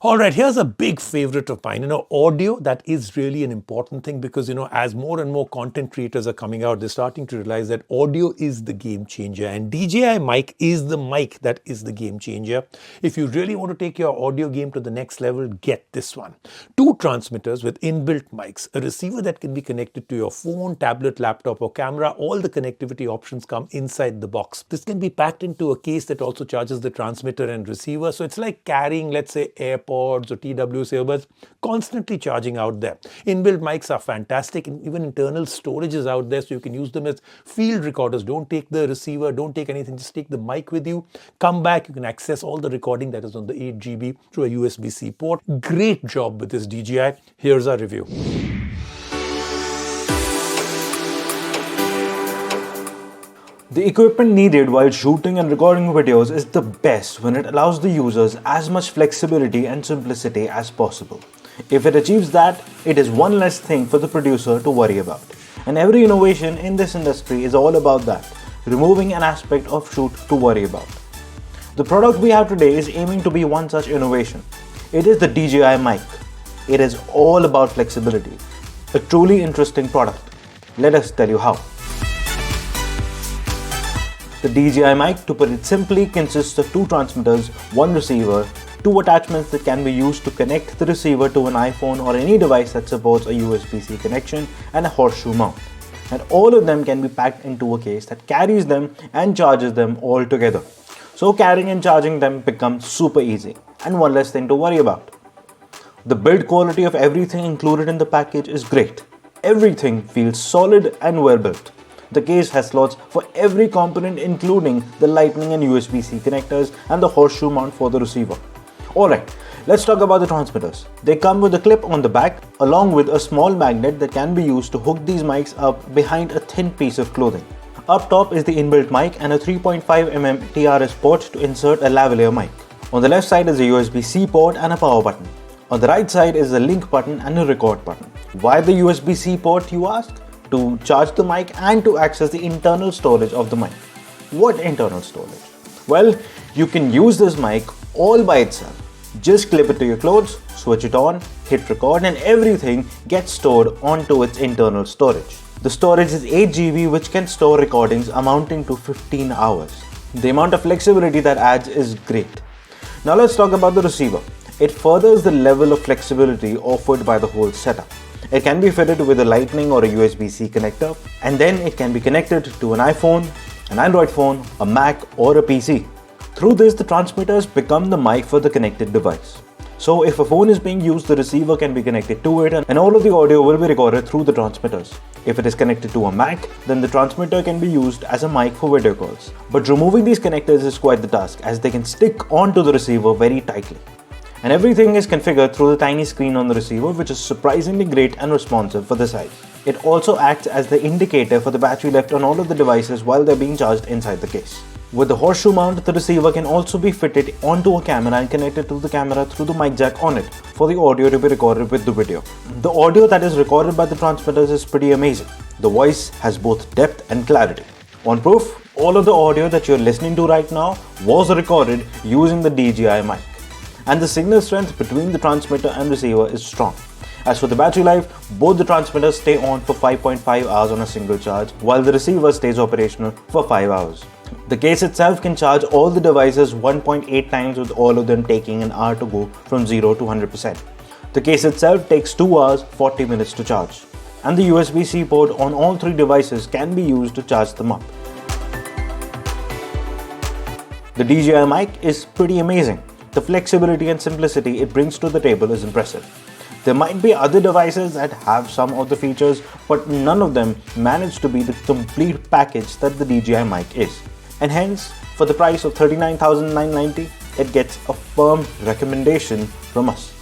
Alright, here's a big favorite of mine. Audio, that is really an important thing because, as more and more content creators are coming out, they're starting to realize that audio is the game changer. And DJI Mic is the mic that is the game changer. If you really want to take your audio game to the next level, get this one. 2 transmitters with inbuilt mics, a receiver that can be connected to your phone, tablet, laptop, or camera. All the connectivity options come inside the box. This can be packed into a case that also charges the transmitter and receiver. So it's like carrying, let's say, AirPods or TWS earbuds, constantly charging out there. Inbuilt mics are fantastic, and even internal storage is out there, so you can use them as field recorders. Don't take the receiver, don't take anything, just take the mic with you. Come back, you can access all the recording that is on the 8 GB through a USB-C port. Great job with this DJI. Here's our review. The equipment needed while shooting and recording videos is the best when it allows the users as much flexibility and simplicity as possible. If it achieves that, it is one less thing for the producer to worry about. And every innovation in this industry is all about that, removing an aspect of shoot to worry about. The product we have today is aiming to be one such innovation. It is the DJI Mic. It is all about flexibility. A truly interesting product. Let us tell you how. The DJI Mic, to put it simply, consists of 2 transmitters, 1 receiver, 2 attachments that can be used to connect the receiver to an iPhone or any device that supports a USB-C connection, and a horseshoe mount. And all of them can be packed into a case that carries them and charges them all together. So carrying and charging them becomes super easy and one less thing to worry about. The build quality of everything included in the package is great. Everything feels solid and well built. The case has slots for every component, including the Lightning and USB-C connectors and the horseshoe mount for the receiver. Alright, let's talk about the transmitters. They come with a clip on the back along with a small magnet that can be used to hook these mics up behind a thin piece of clothing. Up top is the inbuilt mic and a 3.5mm TRS port to insert a lavalier mic. On the left side is a USB-C port and a power button. On the right side is a link button and a record button. Why the USB-C port, you ask? To charge the mic and to access the internal storage of the mic. What internal storage? Well, you can use this mic all by itself. Just clip it to your clothes, switch it on, hit record, and everything gets stored onto its internal storage. The storage is 8 GB, which can store recordings amounting to 15 hours. The amount of flexibility that adds is great. Now let's talk about the receiver. It furthers the level of flexibility offered by the whole setup. It can be fitted with a Lightning or a USB-C connector, and then it can be connected to an iPhone, an Android phone, a Mac, or a PC. Through this, the transmitters become the mic for the connected device. So if a phone is being used, the receiver can be connected to it, and all of the audio will be recorded through the transmitters. If it is connected to a Mac, then the transmitter can be used as a mic for video calls. But removing these connectors is quite the task, as they can stick onto the receiver very tightly. And everything is configured through the tiny screen on the receiver, which is surprisingly great and responsive for the size. It also acts as the indicator for the battery left on all of the devices while they're being charged inside the case. With the horseshoe mount, the receiver can also be fitted onto a camera and connected to the camera through the mic jack on it for the audio to be recorded with the video. The audio that is recorded by the transmitters is pretty amazing. The voice has both depth and clarity. On proof, all of the audio that you're listening to right now was recorded using the DJI Mic. And the signal strength between the transmitter and receiver is strong. As for the battery life, both the transmitters stay on for 5.5 hours on a single charge, while the receiver stays operational for 5 hours. The case itself can charge all the devices 1.8 times, with all of them taking an hour to go from 0 to 100%. The case itself takes 2 hours 40 minutes to charge. And the USB-C port on all 3 devices can be used to charge them up. The DJI Mic is pretty amazing. The flexibility and simplicity it brings to the table is impressive. There might be other devices that have some of the features, but none of them manage to be the complete package that the DJI Mic is. And hence, for the price of $39,990, it gets a firm recommendation from us.